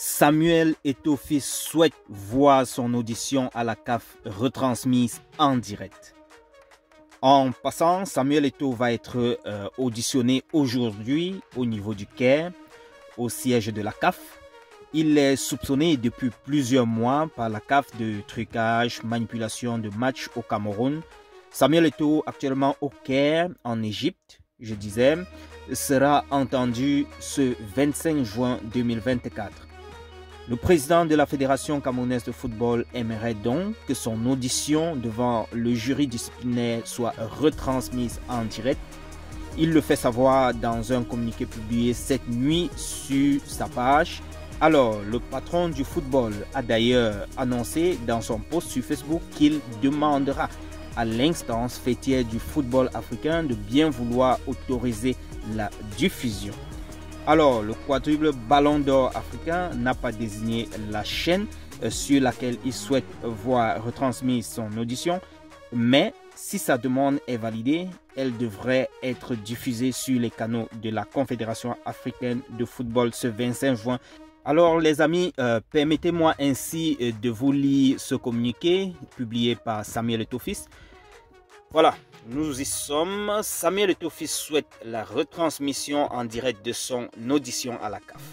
Samuel Eto'o souhaite voir son audition à la CAF retransmise en direct. En passant, Samuel Eto'o va être auditionné aujourd'hui au niveau du Caire, au siège de la CAF. Il est soupçonné depuis plusieurs mois par la CAF de trucage, manipulation de matchs au Cameroun. Samuel Eto'o, actuellement au Caire, en Égypte, je disais, sera entendu ce 25 juin 2024. Le président de la Fédération camerounaise de football aimerait donc que son audition devant le jury disciplinaire soit retransmise en direct. Il le fait savoir dans un communiqué publié cette nuit sur sa page. Alors, le patron du football a d'ailleurs annoncé dans son post sur Facebook qu'il demandera à l'instance fêtière du football africain de bien vouloir autoriser la diffusion. Alors, le quadruple Ballon d'Or africain n'a pas désigné la chaîne sur laquelle il souhaite voir retransmise son audition, mais si sa demande est validée, elle devrait être diffusée sur les canaux de la Confédération africaine de football ce 25 juin. Alors les amis, permettez-moi ainsi de vous lire ce communiqué publié par Samuel Eto'o. Voilà, nous y sommes. Samuel Eto'o souhaite la retransmission en direct de son audition à la CAF.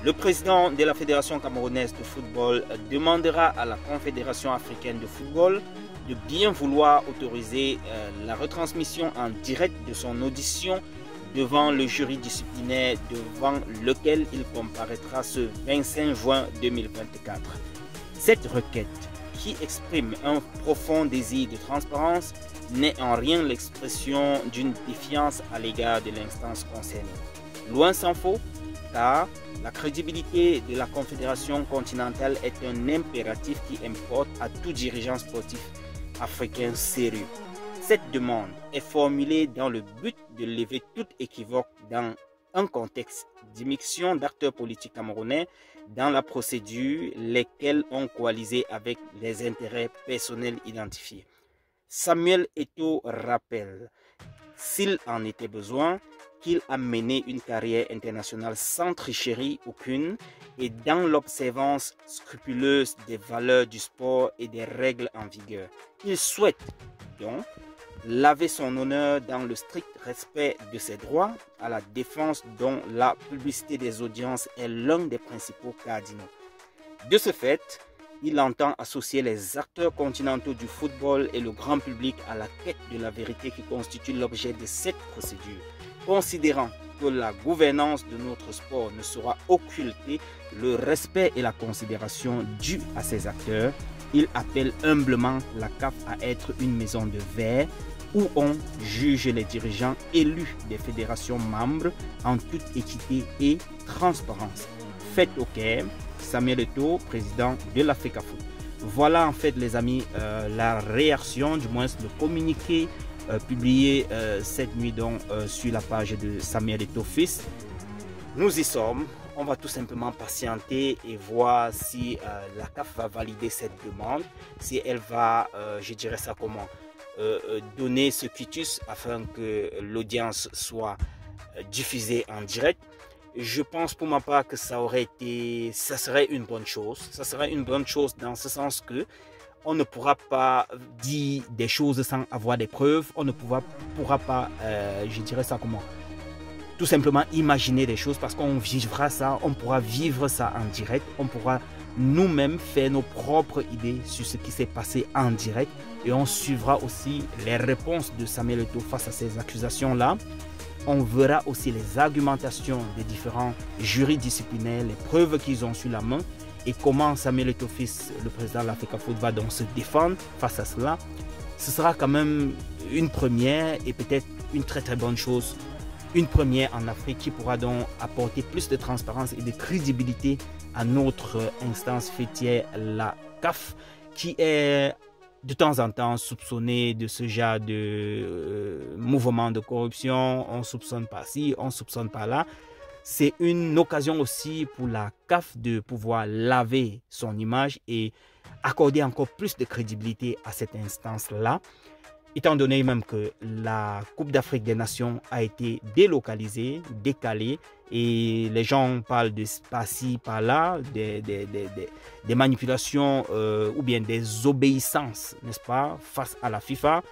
Le président de la Fédération camerounaise de football demandera à la Confédération africaine de football de bien vouloir autoriser la retransmission en direct de son audition devant le jury disciplinaire devant lequel il comparaîtra ce 25 juin 2024. Cette requête, qui exprime un profond désir de transparence, n'est en rien l'expression d'une défiance à l'égard de l'instance concernée. Loin s'en faut, car la crédibilité de la Confédération continentale est un impératif qui importe à tout dirigeant sportif africain sérieux. Cette demande est formulée dans le but de lever toute équivoque dans un contexte d'immixtion d'acteurs politiques camerounais dans la procédure, lesquels ont coalisé avec les intérêts personnels identifiés. Samuel Eto'o rappelle, s'il en était besoin, qu'il a mené une carrière internationale sans tricherie aucune et dans l'observance scrupuleuse des valeurs du sport et des règles en vigueur. Il souhaite donc laver son honneur dans le strict respect de ses droits à la défense dont la publicité des audiences est l'un des principaux cardinaux. De ce fait, il entend associer les acteurs continentaux du football et le grand public à la quête de la vérité qui constitue l'objet de cette procédure. Considérant que la gouvernance de notre sport ne sera occultée, le respect et la considération dus à ces acteurs, il appelle humblement la CAF à être une maison de verre où on juge les dirigeants élus des fédérations membres en toute équité et transparence. Faites au Caire, Samuel Eto'o, président de l'Africafoot. Voilà en fait les amis la réaction, du moins le communiqué publié cette nuit donc sur la page de Samuel Eto'o. Nous y sommes. On va tout simplement patienter et voir si la CAF va valider cette demande, si elle va, je dirais ça comment, donner ce quitus afin que l'audience soit diffusée en direct. Je pense pour ma part que ça serait une bonne chose. Ça serait une bonne chose dans ce sens que on ne pourra pas dire des choses sans avoir des preuves. On ne pourra pas, je dirais ça comment, tout simplement imaginer des choses parce qu'on vivra ça, on pourra vivre ça en direct, on pourra nous-mêmes faire nos propres idées sur ce qui s'est passé en direct et on suivra aussi les réponses de Samuel Eto'o face à ces accusations-là. On verra aussi les argumentations des différents jurys disciplinaires, les preuves qu'ils ont sur la main et comment Samuel Eto'o, le président de l'Africafoot, va donc se défendre face à cela. Ce sera quand même une première et peut-être une très très bonne chose. Une première en Afrique qui pourra donc apporter plus de transparence et de crédibilité à notre instance fêtière, la CAF, qui est de temps en temps soupçonnée de ce genre de mouvement de corruption. On soupçonne pas ci, on soupçonne pas là. C'est une occasion aussi pour la CAF de pouvoir laver son image et accorder encore plus de crédibilité à cette instance-là. étant donné même que la Coupe d'Afrique des Nations a été délocalisée, décalée, et les gens parlent de par-ci, par-là, des manipulations ou bien des obéissances, n'est-ce pas, face à la FIFA,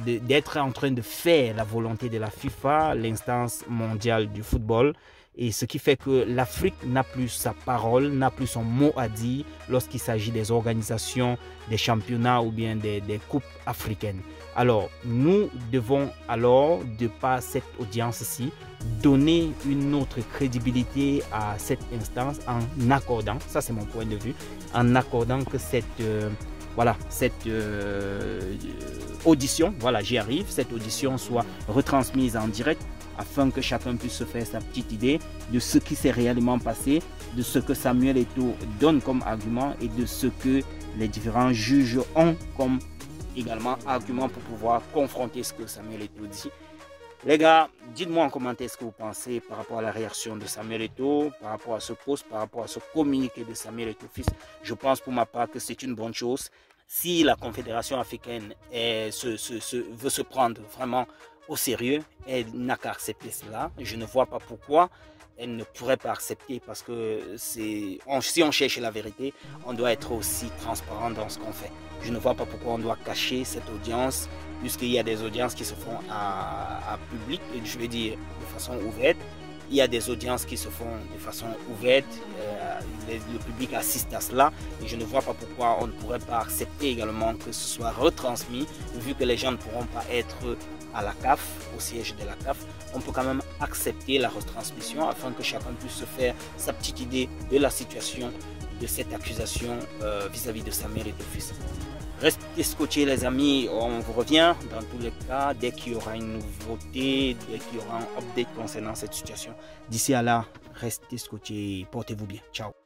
d'être en train de faire la volonté de la FIFA, l'instance mondiale du football, et ce qui fait que l'Afrique n'a plus sa parole, n'a plus son mot à dire lorsqu'il s'agit des organisations, des championnats ou bien des coupes africaines. Alors, nous devons alors, de par cette audience-ci, donner une autre crédibilité à cette instance en accordant, ça c'est mon point de vue, en accordant que cette audition, voilà j'y arrive, cette audition soit retransmise en direct afin que chacun puisse se faire sa petite idée de ce qui s'est réellement passé, de ce que Samuel Eto'o donne comme argument et de ce que les différents juges ont comme également argument pour pouvoir confronter ce que Samuel Eto'o dit. Les gars, dites-moi en commentaire ce que vous pensez par rapport à la réaction de Samuel Eto'o, par rapport à ce post, par rapport à ce communiqué de Samuel Eto'o fils. Je pense pour ma part que c'est une bonne chose. Si la Confédération africaine veut se prendre vraiment au sérieux, elle n'a qu'à accepter cela. Je ne vois pas pourquoi elle ne pourrait pas accepter, parce que si on cherche la vérité, on doit être aussi transparent dans ce qu'on fait. Je ne vois pas pourquoi on doit cacher cette audience, puisqu'il y a des audiences qui se font à public, et je vais dire de façon ouverte. Il y a des audiences qui se font de façon ouverte, le public assiste à cela, et je ne vois pas pourquoi on ne pourrait pas accepter également que ce soit retransmis, vu que les gens ne pourront pas être à la CAF, au siège de la CAF. On peut quand même accepter la retransmission afin que chacun puisse se faire sa petite idée de la situation de cette accusation vis-à-vis de Samuel Eto'o fils. Restez scotchés les amis, on vous revient dans tous les cas dès qu'il y aura une nouveauté, dès qu'il y aura un update concernant cette situation. D'ici à là, restez scotchés, portez-vous bien, ciao.